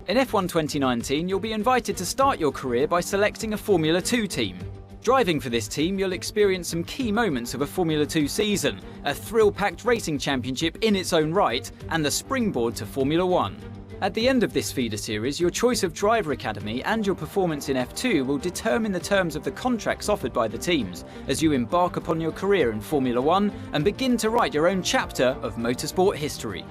In F1 2019, you'll be invited to start your career by selecting a Formula 2 team. Driving for this team, you'll experience some key moments of a Formula 2 season, a thrill-packed racing championship in its own right, and the springboard to Formula 1. At the end of this feeder series, your choice of driver academy and your performance in F2 will determine the terms of the contracts offered by the teams as you embark upon your career in Formula 1 and begin to write your own chapter of motorsport history.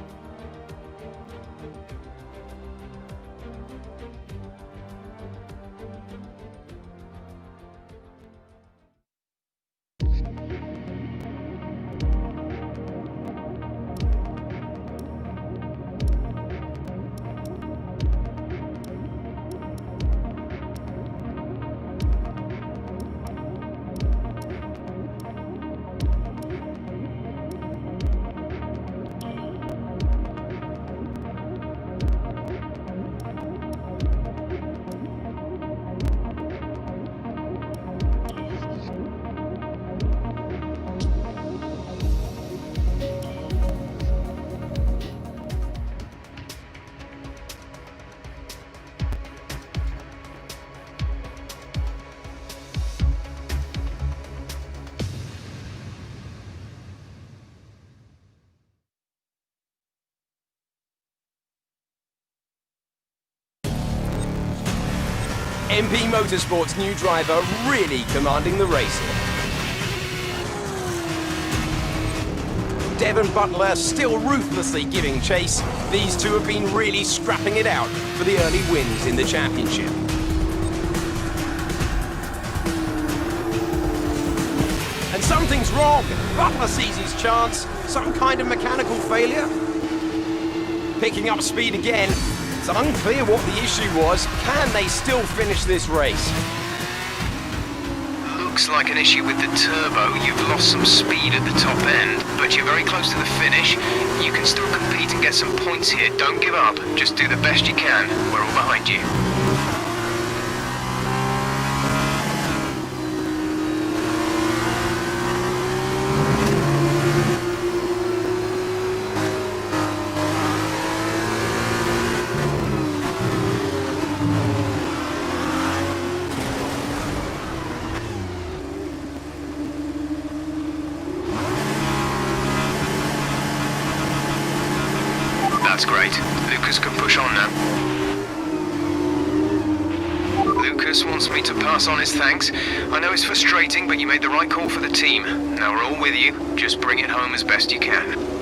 MP Motorsport's new driver really commanding the race here. Devon Butler still ruthlessly giving chase. These two have been really scrapping it out for the early wins in the championship. And something's wrong. Butler sees his chance. Some kind of mechanical failure. Picking up speed again. It's unclear what the issue was. Can they still finish this race? Looks like an issue with the turbo. You've lost some speed at the top end, but you're very close to the finish. You can still compete and get some points here. Don't give up. Just do the best you can. We're all behind you. That's great. Lucas can push on now. Lucas wants me to pass on his thanks. I know it's frustrating, but you made the right call for the team. Now we're all with you. Just bring it home as best you can.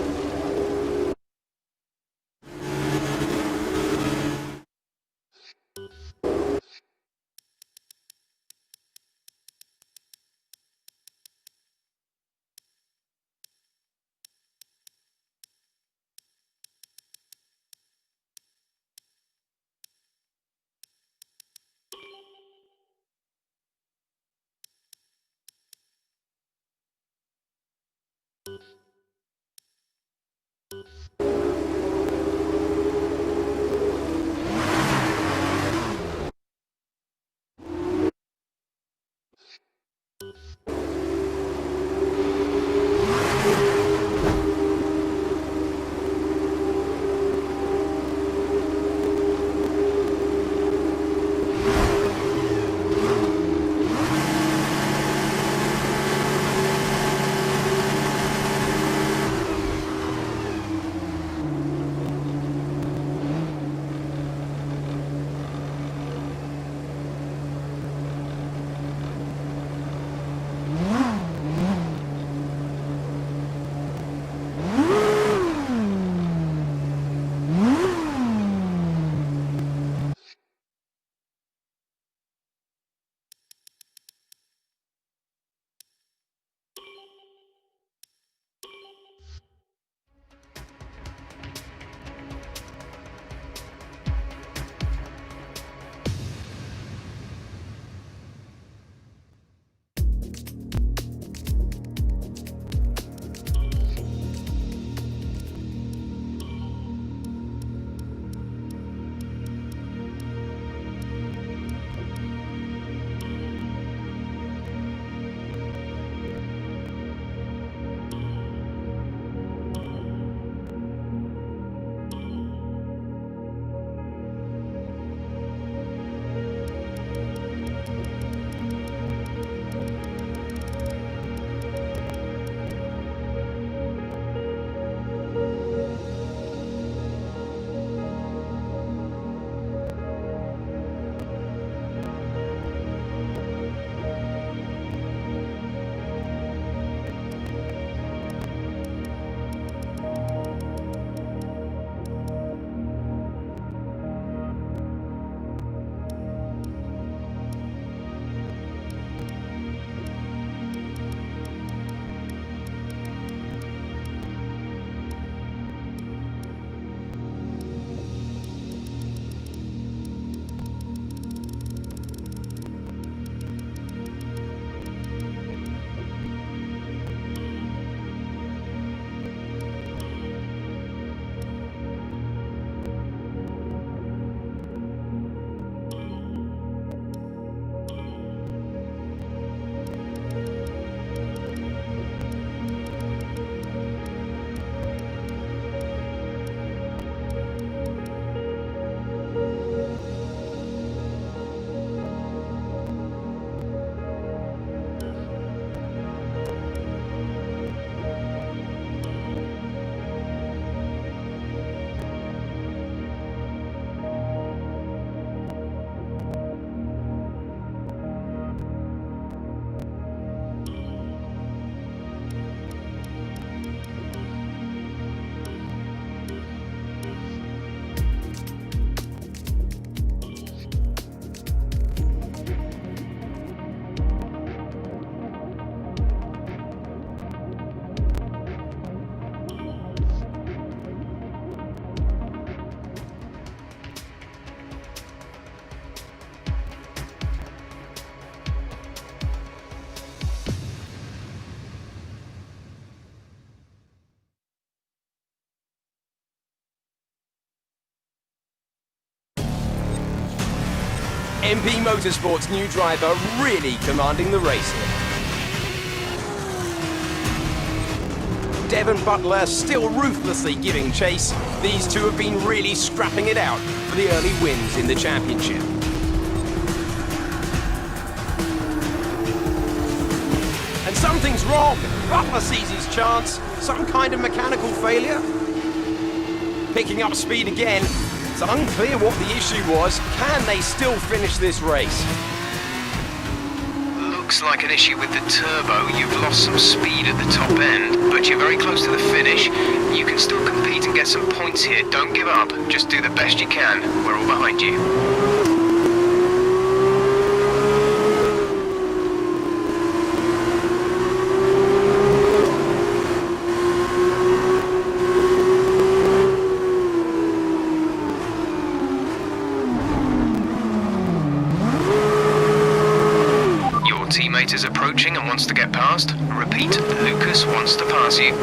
MP Motorsport's new driver really commanding the race here. Devon Butler still ruthlessly giving chase. These two have been really scrapping it out for the early wins in the championship. And something's wrong. Butler sees his chance. Some kind of mechanical failure. Picking up speed again. It's unclear what the issue was. Can they still finish this race? Looks like an issue with the turbo. You've lost some speed at the top end, but you're very close to the finish. You can still compete and get some points here. Don't give up. Just do the best you can. We're all behind you. Teammate is approaching and wants to get past. Repeat, Lucas wants to pass you.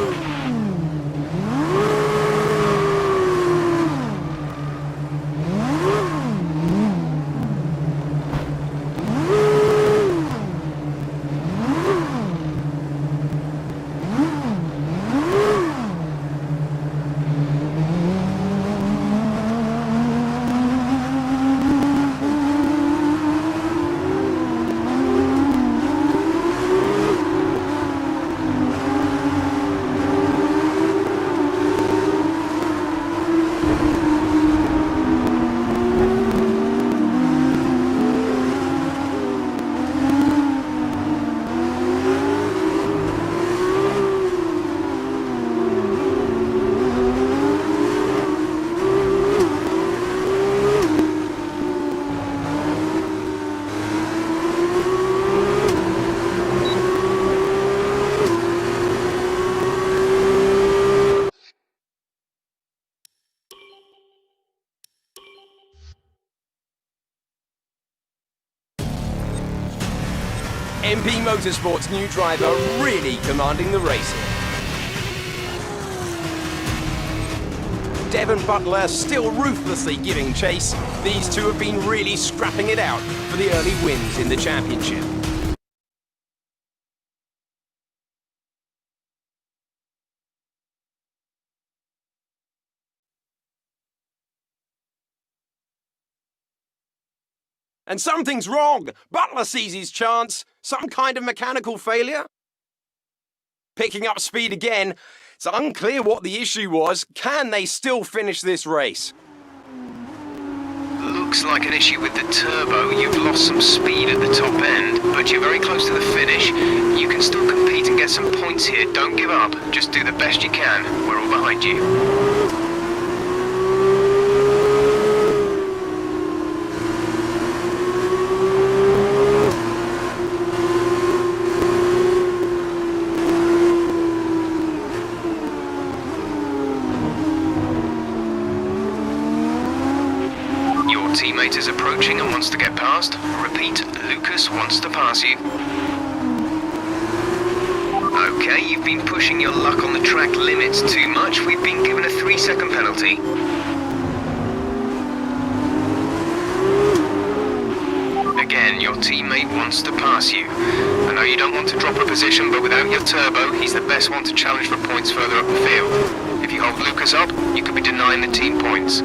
MP Motorsport's new driver really commanding the race here. Devon Butler still ruthlessly giving chase. These two have been really scrapping it out for the early wins in the championship. And something's wrong. Butler sees his chance. Some kind of mechanical failure. Picking up speed again. It's unclear what the issue was. Can they still finish this race? Looks like an issue with the turbo. You've lost some speed at the top end, but you're very close to the finish. You can still compete and get some points here. Don't give up. Just do the best you can. We're all behind you. Teammate is approaching and wants to get past. Repeat, Lucas wants to pass you. Okay, you've been pushing your luck on the track limits too much. We've been given a 3-second penalty. Again, your teammate wants to pass you. I know you don't want to drop a position, but without your turbo, he's the best one to challenge for points further up the field. If you hold Lucas up, you could be denying the team points.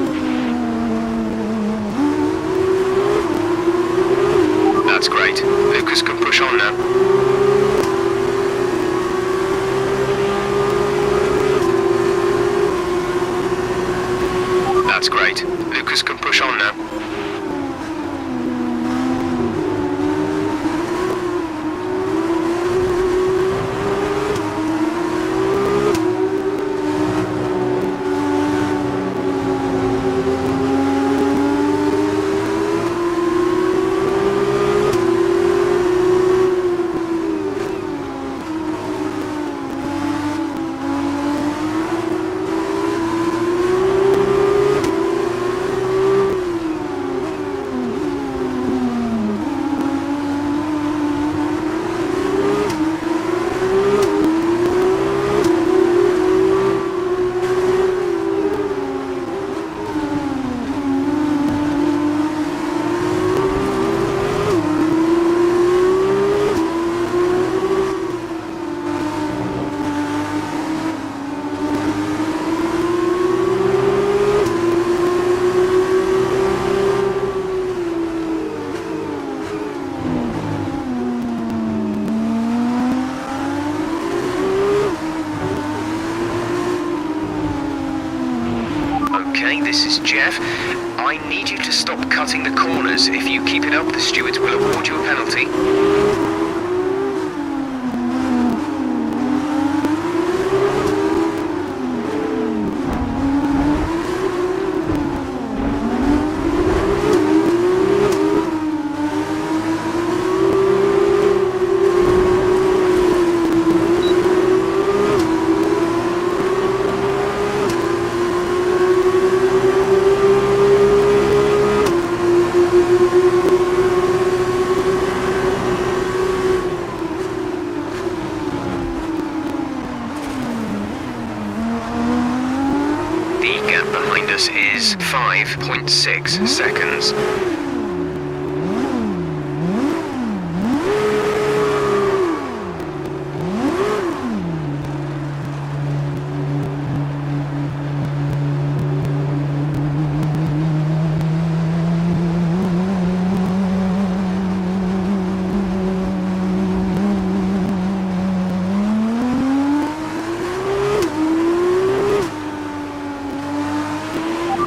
That's great. Lucas can push on now. That's great. Lucas can push on now. Okay, this is Jeff. I need you to stop cutting the corners. If you keep it up, the stewards will award you a penalty. Is 5.6 seconds.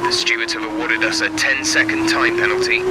The stewards have awarded us a 10-second time penalty.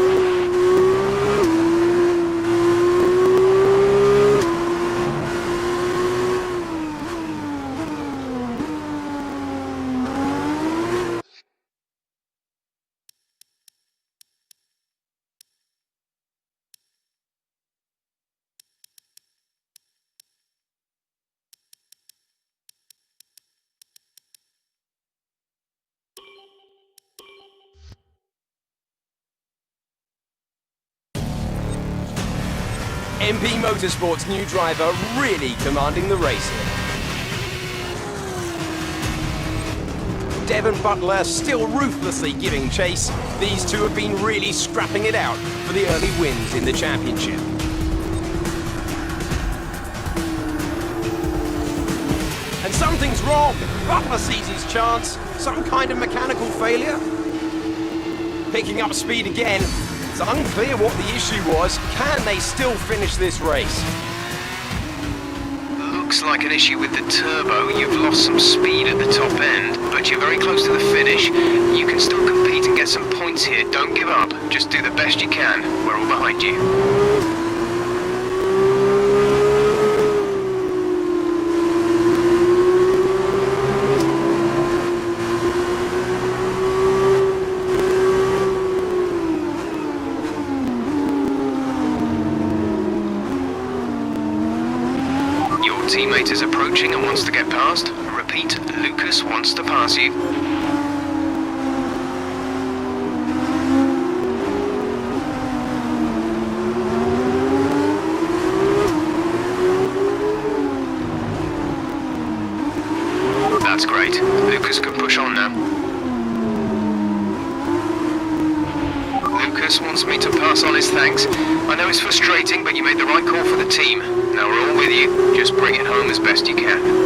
MP Motorsport's new driver really commanding the race here. Devon Butler still ruthlessly giving chase. These two have been really scrapping it out for the early wins in the championship. And something's wrong. Butler sees his chance. Some kind of mechanical failure. Picking up speed again. It's unclear what the issue was. Can they still finish this race? Looks like an issue with the turbo. You've lost some speed at the top end, but you're very close to the finish. You can still compete and get some points here. Don't give up. Just do the best you can. We're all behind you. Teammate is approaching and wants to get past. Repeat, Lucas wants to pass you. That's great. Lucas can push on now. Lucas wants me to pass on his thanks. I know it's frustrating, but you made the right call for the team. Now we're all with you. Just bring it home as best you can.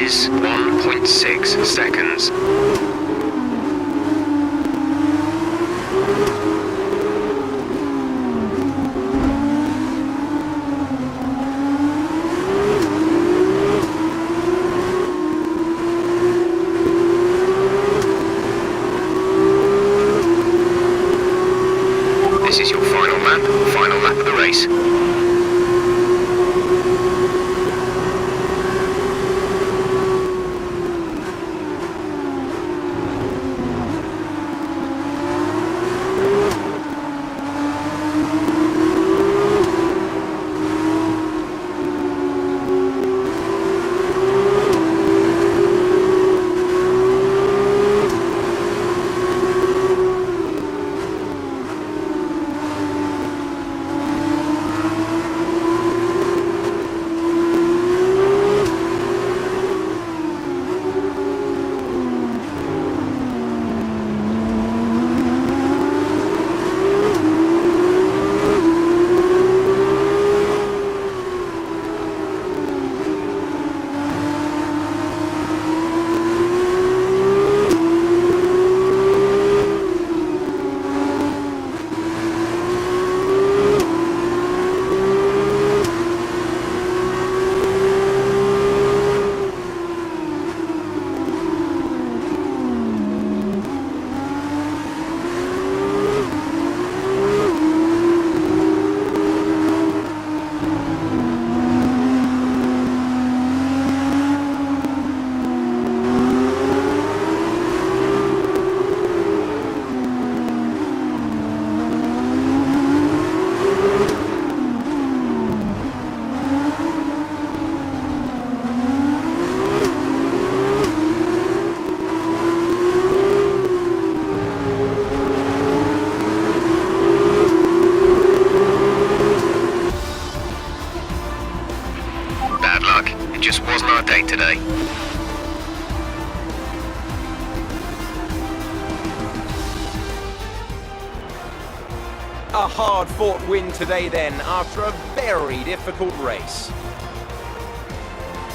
is 1.6 seconds. This is your final lap of the race. Just wasn't our day today. A hard-fought win today then, after a very difficult race.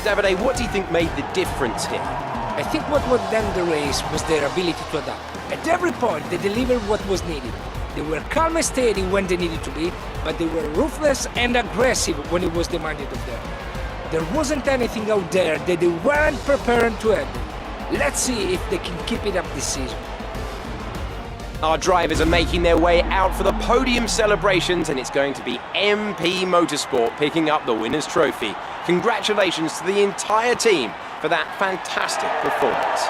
Davide, what do you think made the difference here? I think what won them the race was their ability to adapt. At every point, they delivered what was needed. They were calm and steady when they needed to be, but they were ruthless and aggressive when it was demanded of them. There wasn't anything out there that they weren't prepared to handle. Let's see if they can keep it up this season. Our drivers are making their way out for the podium celebrations, and it's going to be MP Motorsport picking up the winner's trophy. Congratulations to the entire team for that fantastic performance.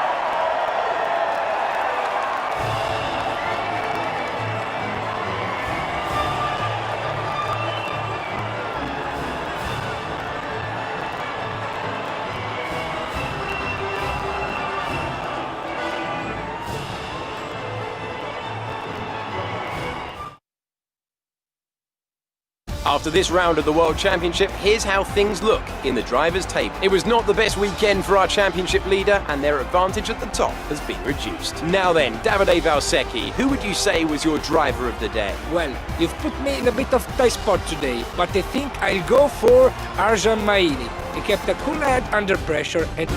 After this round of the World Championship, here's how things look in the drivers' table. It was not the best weekend for our championship leader, and their advantage at the top has been reduced. Now then, Davide Valsecchi, who would you say was your driver of the day? Well, you've put me in a bit of tight spot today, but I think I'll go for Arjan Maini. He kept a cool head under pressure and...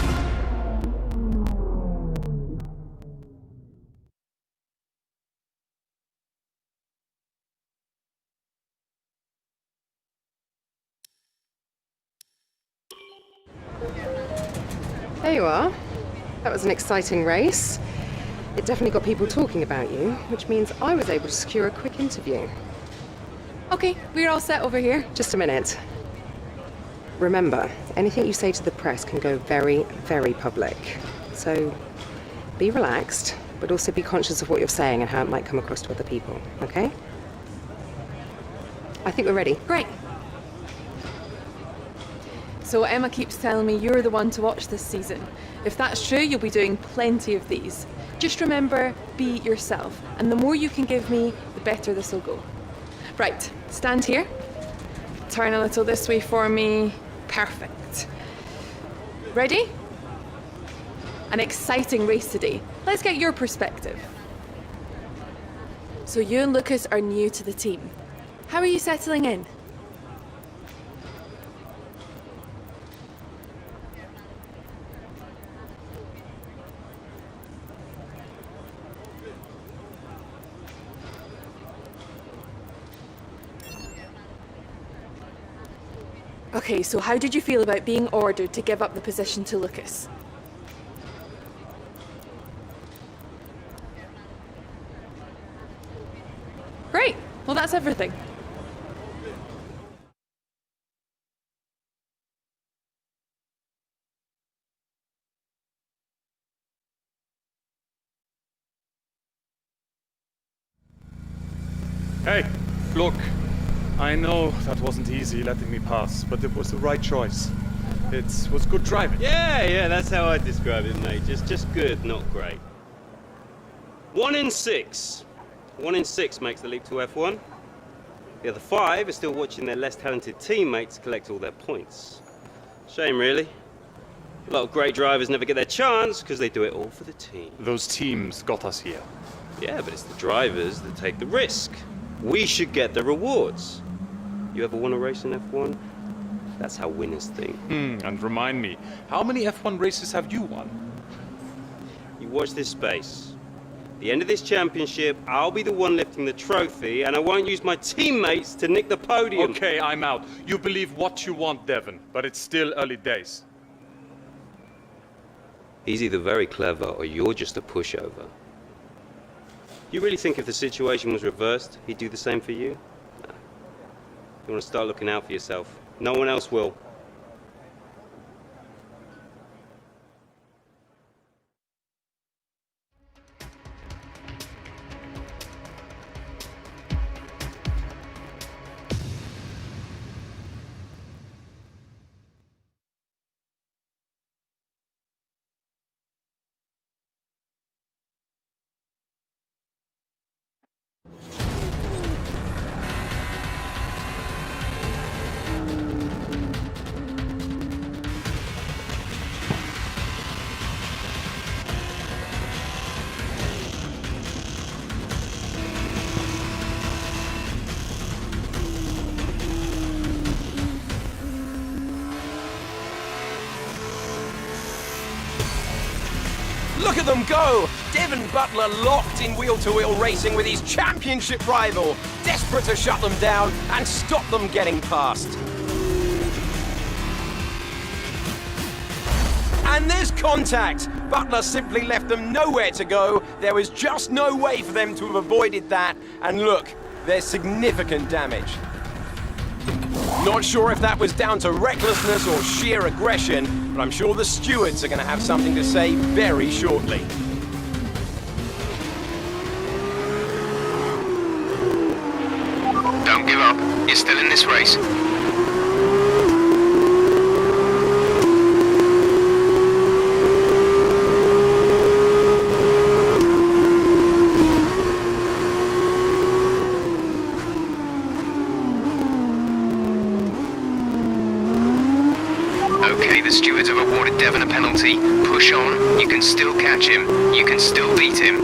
There you are. That was an exciting race. It definitely got people talking about you, which means I was able to secure a quick interview. Okay, we're all set over here. Just a minute. Remember, anything you say to the press can go very, very public. So be relaxed, but also be conscious of what you're saying and how it might come across to other people, okay? I think we're ready. Great. So Emma keeps telling me you're the one to watch this season. If that's true, you'll be doing plenty of these. Just remember, be yourself. And the more you can give me, the better this will go. Right, stand here. Turn a little this way for me. Perfect. Ready? An exciting race today. Let's get your perspective. So you and Lucas are new to the team. How are you settling in? Okay, so how did you feel about being ordered to give up the position to Lucas? Great. Well, that's everything. Hey, look, I know that wasn't easy letting me pass, but it was the right choice. It was good driving. Yeah, that's how I describe it, mate. Just good, not great. 1 in 6. 1 in 6 makes the leap to F1. The other 5 are still watching their less talented teammates collect all their points. Shame, really. A lot of great drivers never get their chance because they do it all for the team. Those teams got us here. Yeah, but it's the drivers that take the risk. We should get the rewards. You ever won a race in F1? That's how winners think. And remind me, how many F1 races have you won? You watch this space. At the end of this championship, I'll be the one lifting the trophy, and I won't use my teammates to nick the podium. Okay, I'm out. You believe what you want, Devon, but it's still early days. He's either very clever or you're just a pushover. You really think if the situation was reversed, he'd do the same for you? No. You want to start looking out for yourself. No one else will. Look at them go! Devon Butler locked in wheel-to-wheel racing with his championship rival, desperate to shut them down and stop them getting past. And there's contact! Butler simply left them nowhere to go. There was just no way for them to have avoided that. And look, there's significant damage. Not sure if that was down to recklessness or sheer aggression, but I'm sure the stewards are going to have something to say very shortly. Don't give up. You're still in this race. Okay, the stewards have awarded Devon a penalty. Push on. You can still catch him. You can still beat him.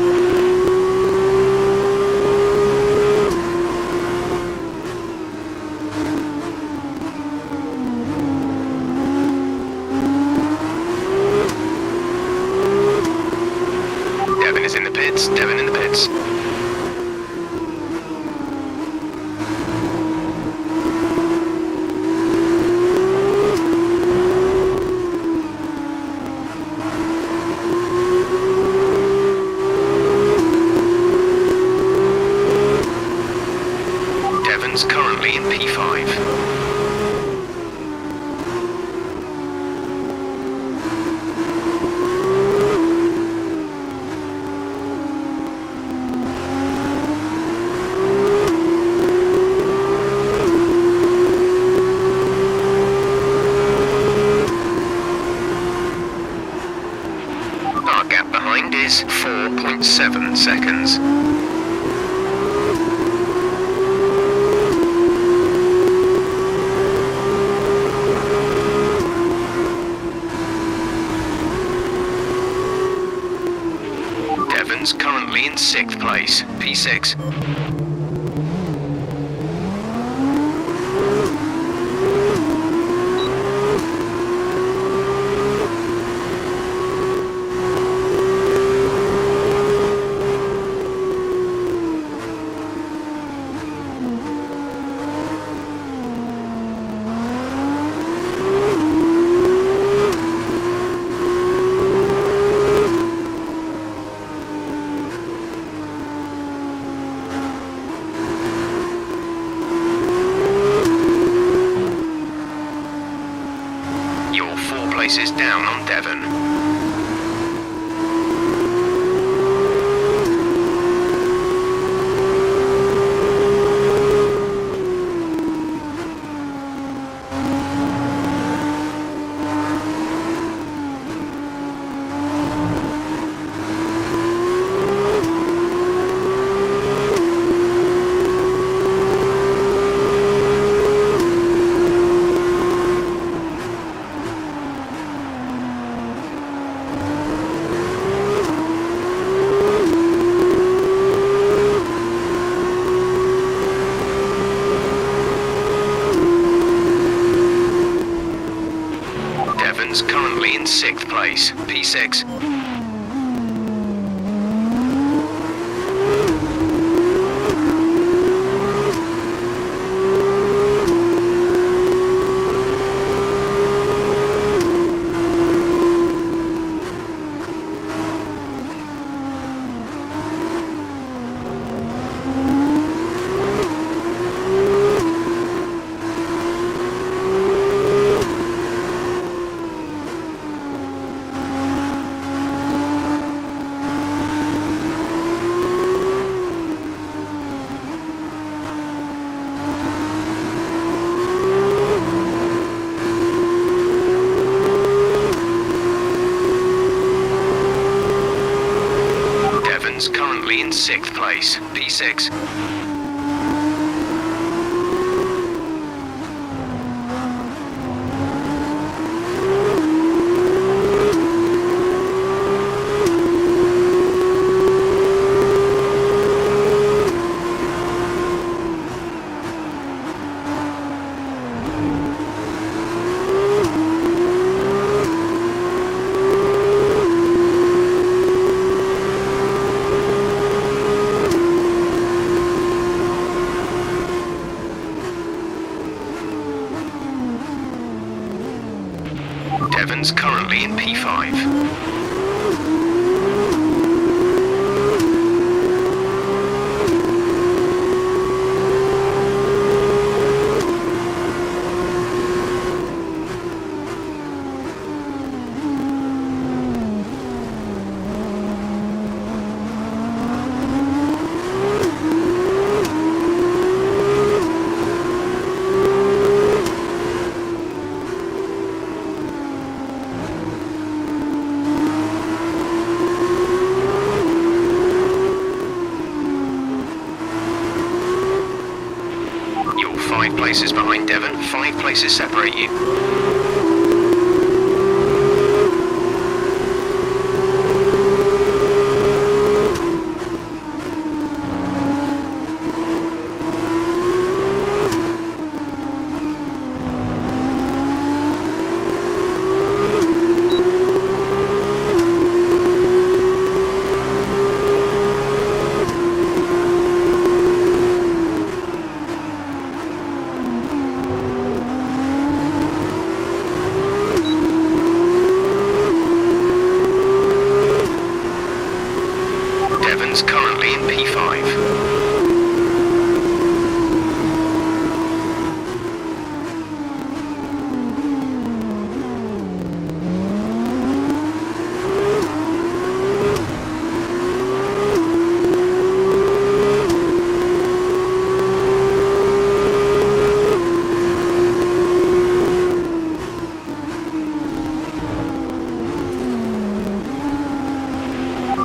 Devon is in the pits. Devon in the pits. Currently in P5. Our gap behind is 4.7 seconds. Currently in 6th place, P6. Devon. Devon's currently in 6th place, P6. Currently in 6th place, P6. Devon's currently in P5. You're 5 places behind Devon, 5 places separate you. Devon's currently in P5.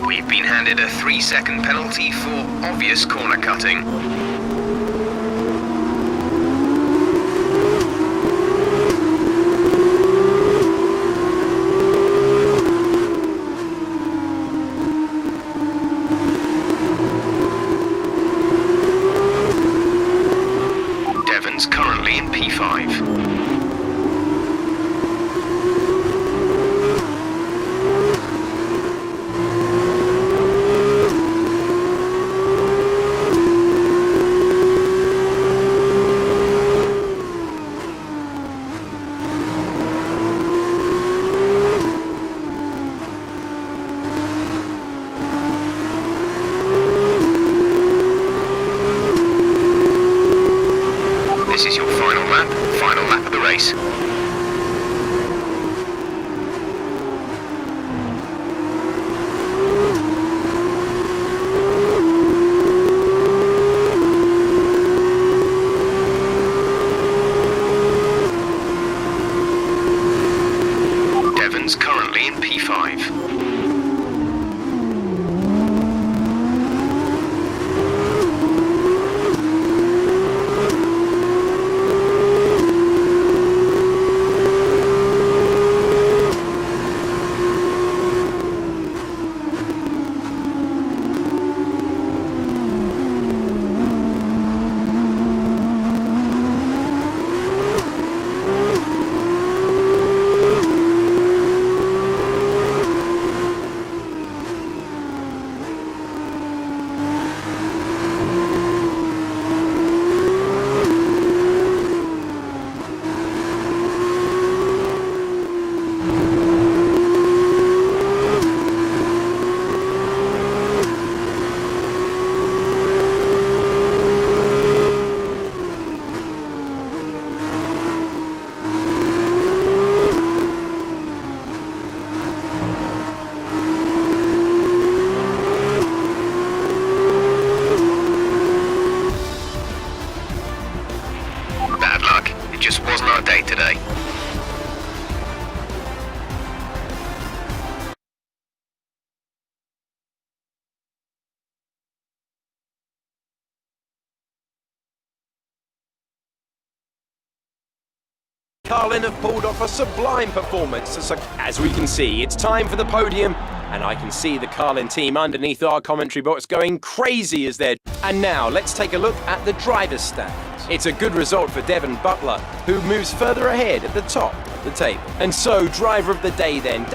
We've been handed a 3-second penalty for obvious corner cutting. Devon's currently in P5. 5. Bad luck. It just wasn't our day today. Carlin have pulled off a sublime performance. As we can see, it's time for the podium, and I can see the Carlin team underneath our commentary box going crazy as they're... And now, let's take a look at the driver's stand. It's a good result for Devon Butler, who moves further ahead at the top of the table. And so, driver of the day then...